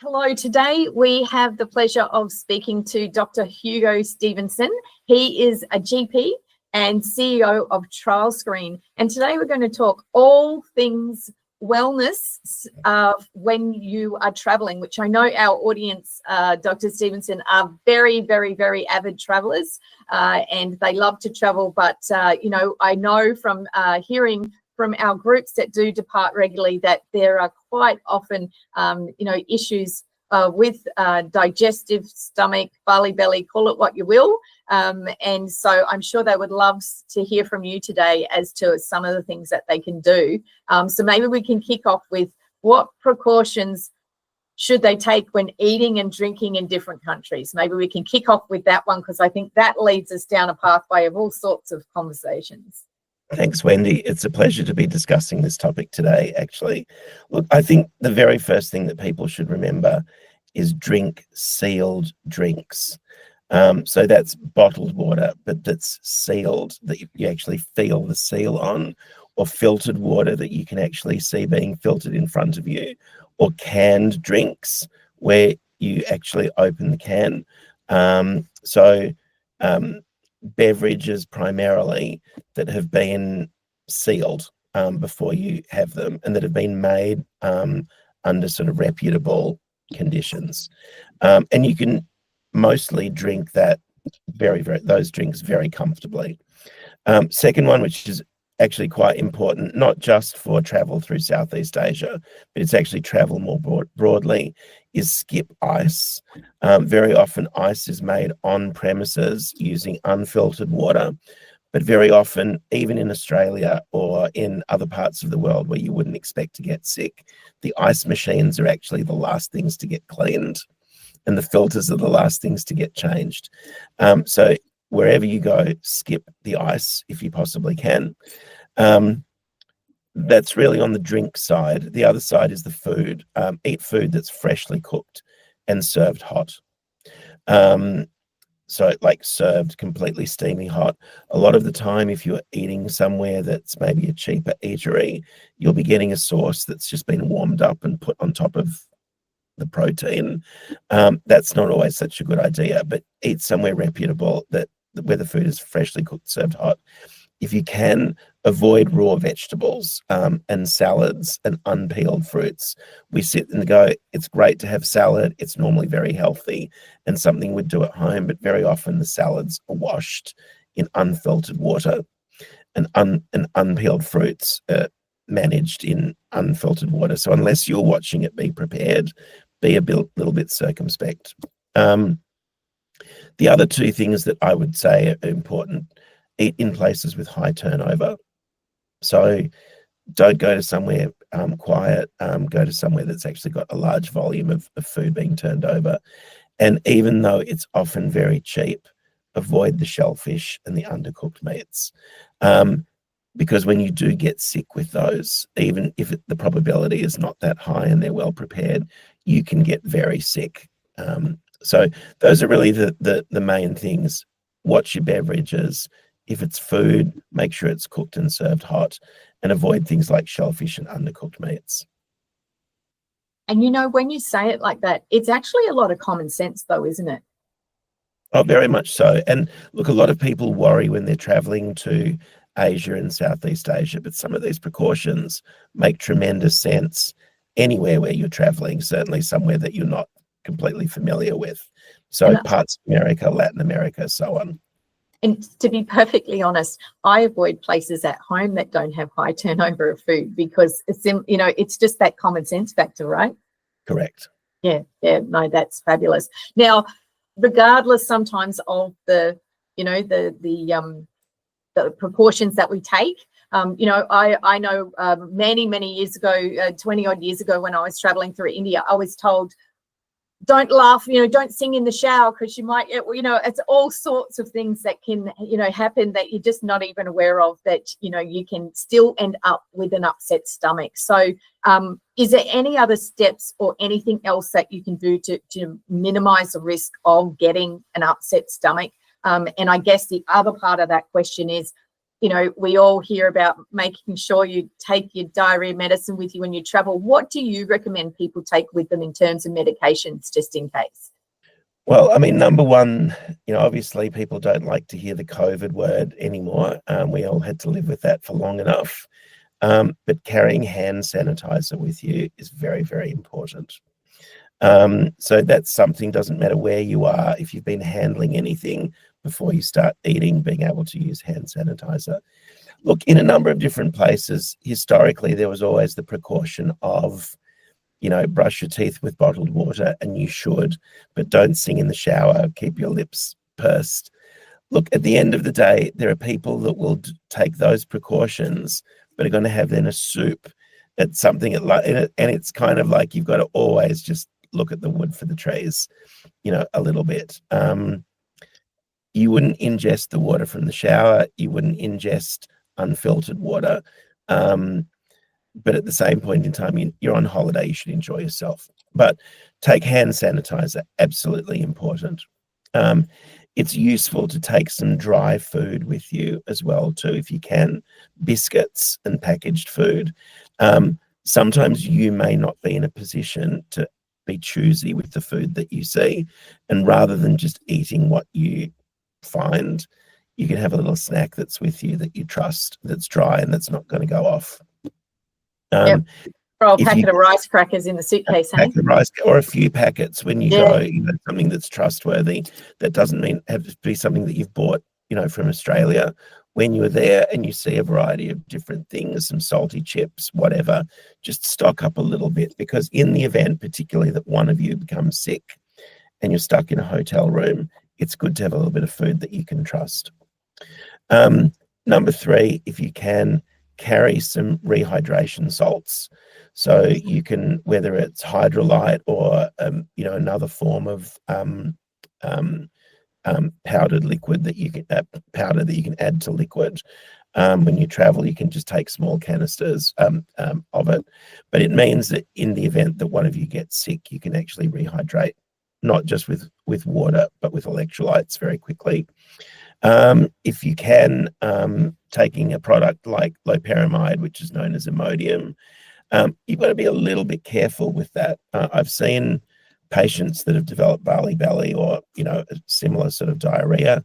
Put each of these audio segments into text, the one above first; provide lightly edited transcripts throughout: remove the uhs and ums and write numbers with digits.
Hello, today we have the pleasure of speaking to Dr. Hugo Stevenson. He is a GP and CEO of Trialscreen. And today we're going to talk all things wellness when you are traveling, which I know our audience, Dr. Stevenson, are very, very, very avid travelers and they love to travel. But, I know from hearing from our groups that do depart regularly that there are quite often, issues with digestive, stomach, barley belly, call it what you will. And so I'm sure they would love to hear from you today as to some of the things that they can do. So maybe we can kick off with what precautions should they take when eating and drinking in different countries? Maybe we can kick off with that one because I think that leads us down a pathway of all sorts of conversations. Thanks, Wendy. It's a pleasure to be discussing this topic today, actually. Look, I think the very first thing that people should remember is drink sealed drinks. So that's bottled water, but that's sealed, that you actually feel the seal on, or filtered water that you can actually see being filtered in front of you, or canned drinks where you actually open the can. Beverages primarily that have been sealed before you have them and that have been made under sort of reputable conditions. And you can mostly drink those drinks very comfortably. Second one, which is actually quite important, not just for travel through Southeast Asia, but it's actually travel more broadly, is skip ice. Very often ice is made on premises using unfiltered water, but very often, even in Australia or in other parts of the world where you wouldn't expect to get sick, the ice machines are actually the last things to get cleaned and the filters are the last things to get changed. So wherever you go, skip the ice if you possibly can. That's really on the drink side. The other side is the food. Eat food that's freshly cooked and served hot. So like served completely steamy hot. A lot of the time, if you're eating somewhere that's maybe a cheaper eatery, you'll be getting a sauce that's just been warmed up and put on top of the protein. That's not always such a good idea, but eat somewhere reputable where the food is freshly cooked, served hot. If you can, avoid raw vegetables and salads and unpeeled fruits. We sit and go, it's great to have salad. It's normally very healthy and something we'd do at home, but very often the salads are washed in unfiltered water and unpeeled fruits managed in unfiltered water. So unless you're watching it be prepared, be a little bit circumspect. The other two things that I would say are important: eat in places with high turnover. So don't go to somewhere quiet, go to somewhere that's actually got a large volume of food being turned over. And even though it's often very cheap, avoid the shellfish and the undercooked meats. Because when you do get sick with those, even if the probability is not that high and they're well prepared, you can get very sick. So those are really the main things. Watch your beverages. If it's food, make sure it's cooked and served hot, and avoid things like shellfish and undercooked meats. And when you say it like that, it's actually a lot of common sense though, isn't it? Oh, very much so. And look, a lot of people worry when they're traveling to Asia and Southeast Asia, but some of these precautions make tremendous sense anywhere where you're traveling, certainly somewhere that you're not completely familiar with. So parts of America, Latin America, so on. And to be perfectly honest, I avoid places at home that don't have high turnover of food because it's just that common sense factor, right? Correct. Yeah, no, that's fabulous. Now, regardless sometimes of the precautions that we take, I know many years ago, 20 odd years ago, when I was traveling through India, I was told, don't laugh, don't sing in the shower because you might, it's all sorts of things that can, happen that you're just not even aware of, that, you can still end up with an upset stomach. So is there any other steps or anything else that you can do to minimize the risk of getting an upset stomach? And I guess the other part of that question is, we all hear about making sure you take your diarrhea medicine with you when you travel. What do you recommend people take with them in terms of medications, just in case? Well, I mean, number one, obviously people don't like to hear the COVID word anymore. We all had to live with that for long enough. But carrying hand sanitizer with you is very, very important. So that's something, doesn't matter where you are, if you've been handling anything before you start eating, being able to use hand sanitizer. Look, in a number of different places, historically, there was always the precaution of, brush your teeth with bottled water, and you should, but don't sing in the shower, keep your lips pursed. Look, at the end of the day, there are people that will take those precautions, but are going to have then a soup at something, and it's kind of like you've got to always just look at the wood for the trees, a little bit. You wouldn't ingest the water from the shower. You wouldn't ingest unfiltered water. But at the same point in time, you're on holiday, you should enjoy yourself. But take hand sanitizer, absolutely important. It's useful to take some dry food with you as well too, if you can, biscuits and packaged food. Sometimes you may not be in a position to be choosy with the food that you see, and rather than just eating what you find, you can have a little snack that's with you that you trust, that's dry and that's not going to go off. Yep. Or a packet of rice crackers in the suitcase, hey? Rice, or a few packets when you go, something that's trustworthy. That doesn't have to be something that you've bought, from Australia. When you're there and you see a variety of different things, some salty chips, whatever, just stock up a little bit, because in the event, particularly that one of you becomes sick and you're stuck in a hotel room, it's good to have a little bit of food that you can trust. Number 3, if you can, carry some rehydration salts. So you can, whether it's hydrolyte or another form of powdered liquid that you can powder that you can add to liquid. When you travel, you can just take small canisters of it. But it means that in the event that one of you gets sick, you can actually rehydrate, not just with water, but with electrolytes very quickly. If you can, taking a product like loperamide, which is known as Imodium, you've got to be a little bit careful with that. I've seen patients that have developed barley belly or, a similar sort of diarrhea,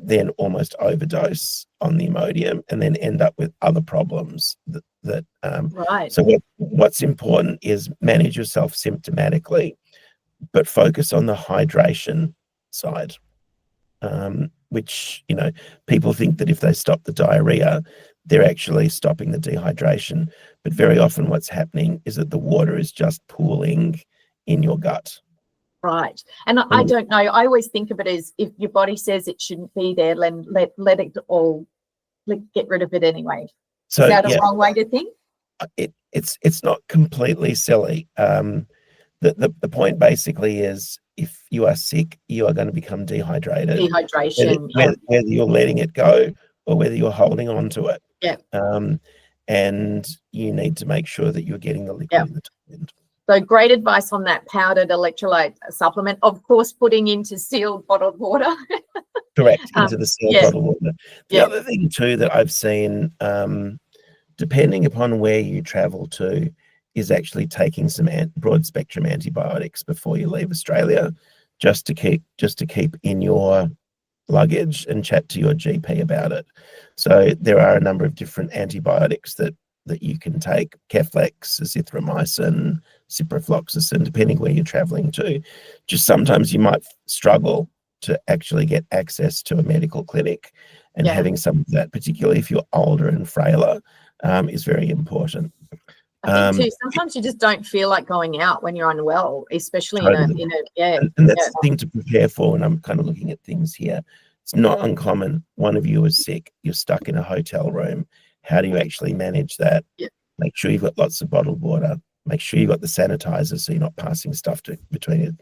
then almost overdose on the Imodium and then end up with other problems Right. So what's important is manage yourself symptomatically, but focus on the hydration side. Which, people think that if they stop the diarrhea, they're actually stopping the dehydration. But very often what's happening is that the water is just pooling in your gut. Right. And I don't know, I always think of it as, if your body says it shouldn't be there, let it all, get rid of it anyway. So, is that a wrong way to think? It's not completely silly. The point basically is, if you are sick, you are going to become dehydrated. Dehydration. Whether you're letting it go or whether you're holding on to it. Yeah. And you need to make sure that you're getting the liquid in the top end. So great advice on that powdered electrolyte supplement. Of course, putting into sealed bottled water. Correct, into the sealed bottled water. The other thing too that I've seen, depending upon where you travel to, is actually taking some broad spectrum antibiotics before you leave Australia, just to keep in your luggage, and chat to your GP about it. So there are a number of different antibiotics that you can take: Keflex, azithromycin, ciprofloxacin, depending where you're traveling to. Just sometimes you might struggle to actually get access to a medical clinic, and having some of that, particularly if you're older and frailer, is very important. I think too, sometimes you just don't feel like going out when you're unwell, especially in a and that's the thing to prepare for. And I'm kind of looking at things here. It's not uncommon. One of you is sick, you're stuck in a hotel room. How do you actually manage that? Make sure you've got lots of bottled water. Make sure you've got the sanitizer so you're not passing stuff between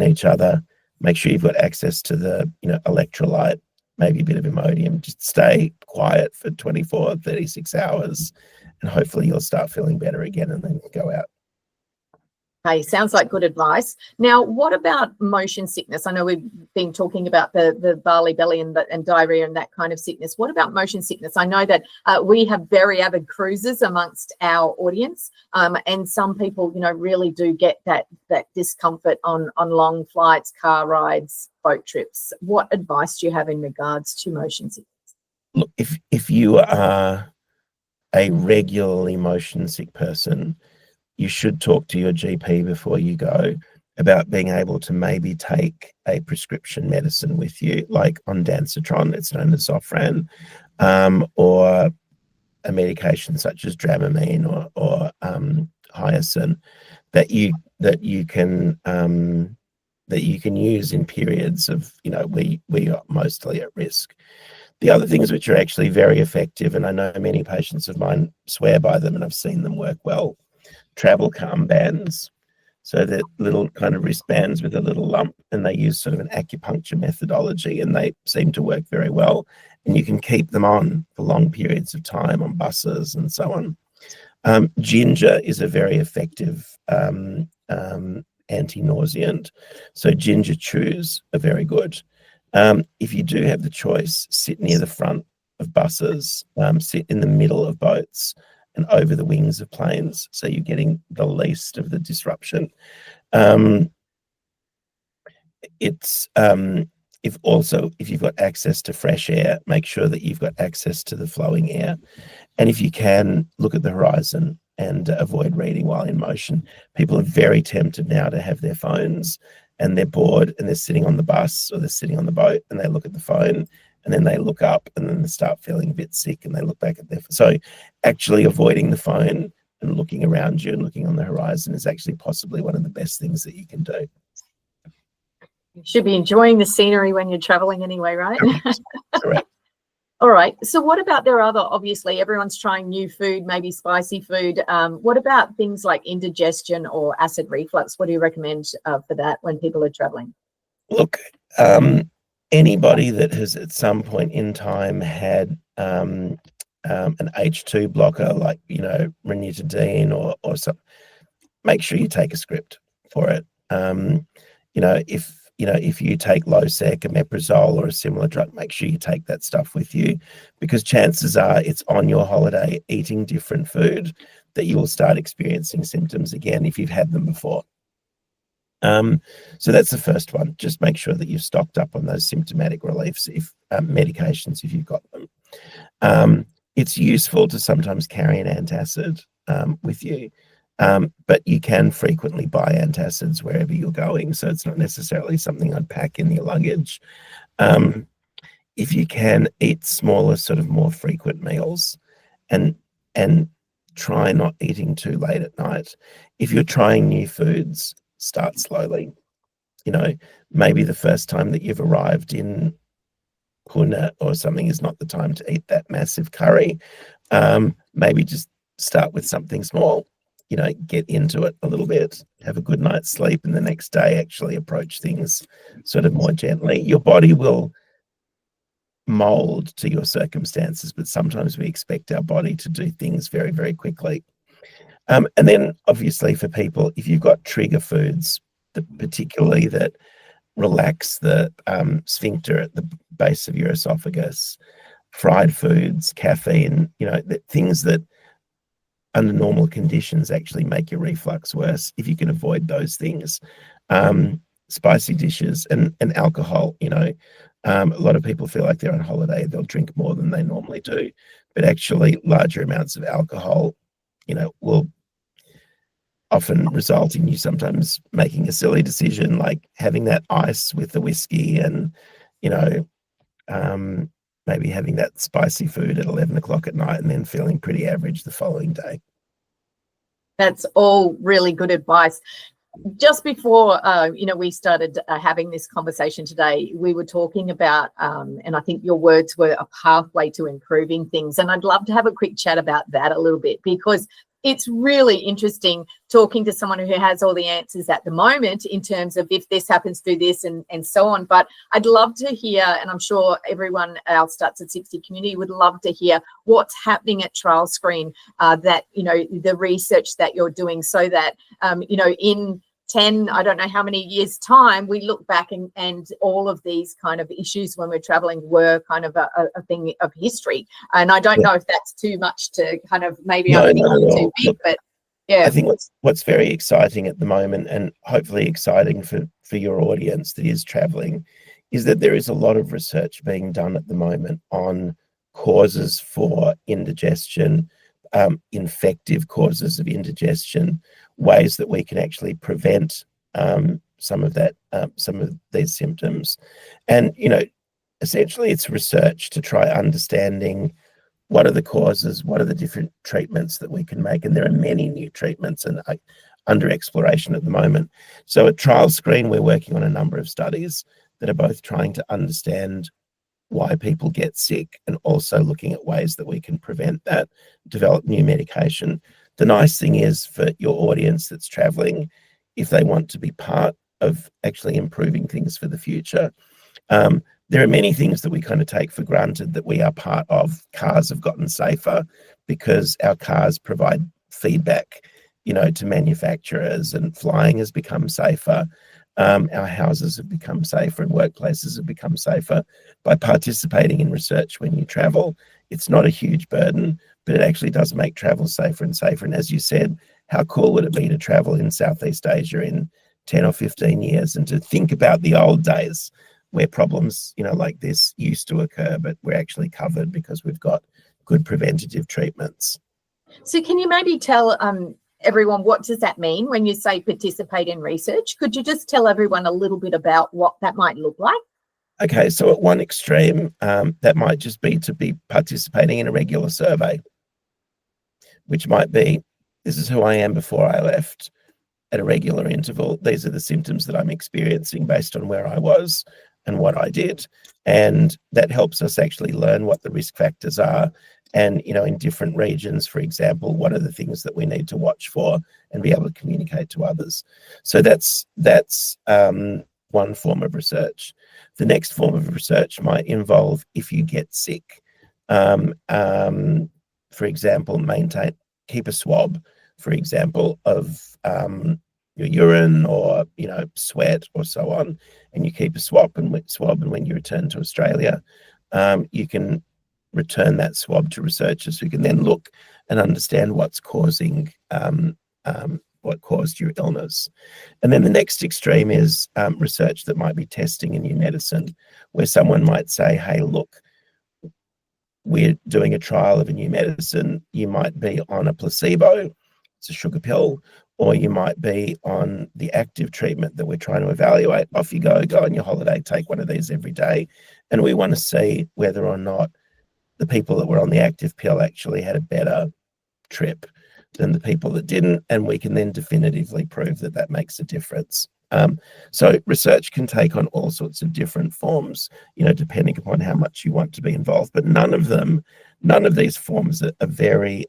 each other. Make sure you've got access to the electrolyte, maybe a bit of Imodium. Just stay quiet for 24, 36 hours, and hopefully you'll start feeling better again, and then go out. Okay, sounds like good advice. Now, what about motion sickness? I know we've been talking about the barley belly and diarrhea and that kind of sickness. What about motion sickness? I know that we have very avid cruisers amongst our audience, and some people, really do get that discomfort on long flights, car rides, boat trips. What advice do you have in regards to motion sickness? Look, if you are a regularly motion sick person, you should talk to your GP before you go about being able to maybe take a prescription medicine with you, like ondansetron, it's known as Zofran, or a medication such as Dramamine or Hyoscine that you can use in periods of where you're mostly at risk. The other things which are actually very effective, and I know many patients of mine swear by them, and I've seen them work well. Travel calm bands, so that little kind of wristbands with a little lump, and they use sort of an acupuncture methodology, and they seem to work very well, and you can keep them on for long periods of time on buses and so on. Ginger is a very effective anti-nauseant, so ginger chews are very good. If you do have the choice, sit near the front of buses, sit in the middle of boats and over the wings of planes, so you're getting the least of the disruption. If you've got access to fresh air, make sure that you've got access to the flowing air. And if you can, look at the horizon and avoid reading while in motion. People are very tempted now to have their phones, and they're bored and they're sitting on the bus or they're sitting on the boat and they look at the phone, and then they look up and then they start feeling a bit sick and they look back at their phone. So actually avoiding the phone and looking around you and looking on the horizon is actually possibly one of the best things that you can do. You should be enjoying the scenery when you're traveling anyway, right? Correct. All right. So what about obviously everyone's trying new food, maybe spicy food. What about things like indigestion or acid reflux? What do you recommend for that when people are traveling? Look, anybody that has at some point in time had an H2 blocker, like ranitidine or something, make sure you take a script for it. If you take Losec, omeprazole, or a similar drug, make sure you take that stuff with you, because chances are it's on your holiday eating different food that you will start experiencing symptoms again if you've had them before. So that's the first one. Just make sure that you've stocked up on those symptomatic reliefs, medications, if you've got them. It's useful to sometimes carry an antacid with you, but you can frequently buy antacids wherever you're going, so it's not necessarily something I'd pack in your luggage. If you can, eat smaller, sort of more frequent meals, and try not eating too late at night. If you're trying new foods, start slowly. Maybe the first time that you've arrived in Pune or something is not the time to eat that massive curry. Maybe just start with something small, get into it a little bit, have a good night's sleep, and the next day actually approach things sort of more gently. Your body will mold to your circumstances, but sometimes we expect our body to do things very, very quickly. And then obviously for people, if you've got trigger foods, particularly that relax the sphincter at the base of your esophagus, fried foods, caffeine, things that under normal conditions actually make your reflux worse, if you can avoid those things. Spicy dishes and alcohol, a lot of people feel like they're on holiday, they'll drink more than they normally do, but actually larger amounts of alcohol will often result in you sometimes making a silly decision, like having that ice with the whiskey and, maybe having that spicy food at 11 o'clock at night and then feeling pretty average the following day. That's all really good advice. Just before, we started having this conversation today, we were talking about, and I think your words were a pathway to improving things. And I'd love to have a quick chat about that a little bit, because it's really interesting talking to someone who has all the answers at the moment in terms of if this happens, do this, and so on. But I'd love to hear, and I'm sure everyone at our Starts at 60 community would love to hear what's happening at Trialscreen, that, you know, the research that you're doing, so that, you know, in 10, I don't know how many years time, we look back and all of these kind of issues when we're traveling were kind of a thing of history. And I don't know if that's too much to kind of, maybe I'm thinking too big, but yeah. I think what's very exciting at the moment, and hopefully exciting for your audience that is traveling, is that there is a lot of research being done at the moment on causes for indigestion, infective causes of indigestion, ways that we can actually prevent some of these symptoms. And, you know, essentially it's research to try understanding what are the causes, what are the different treatments that we can make. And there are many new treatments and under exploration at the moment. So at Trialscreen, we're working on a number of studies that are both trying to understand why people get sick and also looking at ways that we can prevent that, develop new medication. The nice thing is for your audience that's traveling, if they want to be part of actually improving things for the future, there are many things that we kind of take for granted that we are part of. Cars have gotten safer because our cars provide feedback, you know, to manufacturers, and flying has become safer. Our houses have become safer and workplaces have become safer by participating in research when you travel. It's not a huge burden, but it actually does make travel safer and safer. And as you said, how cool would it be to travel in Southeast Asia in 10 or 15 years and to think about the old days where problems, you know, like this used to occur, but we're actually covered because we've got good preventative treatments. So can you maybe tell everyone, what does that mean when you say participate in research? Could you just tell everyone a little bit about what that might look like? Okay, so at one extreme, that might just be to be participating in a regular survey, which might be, this is who I am before I left at a regular interval. These are the symptoms that I'm experiencing based on where I was and what I did. And that helps us actually learn what the risk factors are. And, you know, in different regions, for example, what are the things that we need to watch for and be able to communicate to others. So that's one form of research. The next form of research might involve if you get sick. For example, keep a swab, for example, of your urine or, you know, sweat or so on, and you keep a swab, and when you return to Australia, you can return that swab to researchers who can then look and understand what's causing what caused your illness. And then the next extreme is research that might be testing a new medicine, where someone might say, hey, look, we're doing a trial of a new medicine. You might be on a placebo, it's a sugar pill, or you might be on the active treatment that we're trying to evaluate. Off you go on your holiday, take one of these every day. And we want to see whether or not the people that were on the active pill actually had a better trip than the people that didn't. And we can then definitively prove that that makes a difference. So research can take on all sorts of different forms, you know, depending upon how much you want to be involved. But none of these forms are very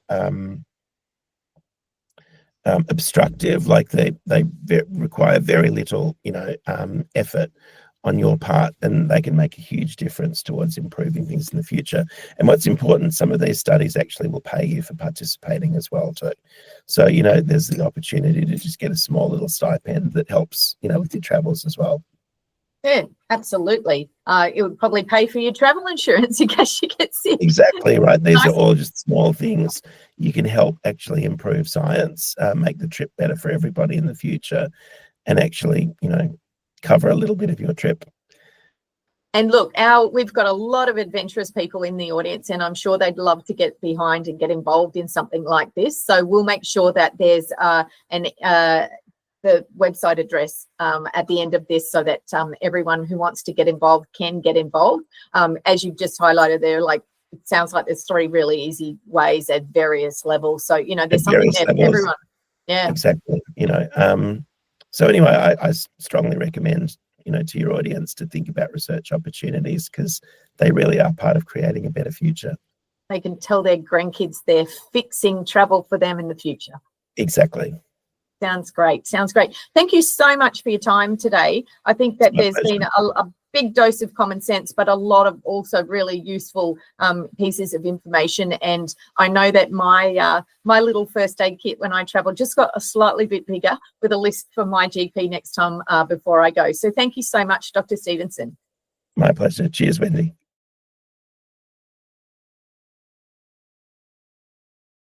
obstructive. Like they require very little, you know, effort on your part, and they can make a huge difference towards improving things in the future. And what's important, some of these studies actually will pay you for participating as well too. So, you know, there's the opportunity to just get a small little stipend that helps, you know, with your travels as well. Yeah, absolutely. It would probably pay for your travel insurance in case you get sick. Exactly right. These are all just small things. You can help actually improve science, make the trip better for everybody in the future, and actually, you know, cover a little bit of your trip. And look, we've got a lot of adventurous people in the audience, and I'm sure they'd love to get behind and get involved in something like this. So we'll make sure that there's the website address at the end of this, so that everyone who wants to get involved can get involved. As you've just highlighted there, like, it sounds like there's 3 really easy ways at various levels. So, you know, there's something there for everyone. Yeah, exactly. You know, so anyway, I strongly recommend, you know, to your audience to think about research opportunities, because they really are part of creating a better future. they can tell their grandkids they're fixing travel for them in the future. Exactly. Sounds great. Sounds great. Thank you so much for your time today. I think that there's been a big dose of common sense, but a lot of also really useful pieces of information. And I know that my my little first aid kit when I travel just got a slightly bit bigger with a list for my GP next time before I go. So thank you so much, Dr. Stevenson. My pleasure. Cheers, Wendy.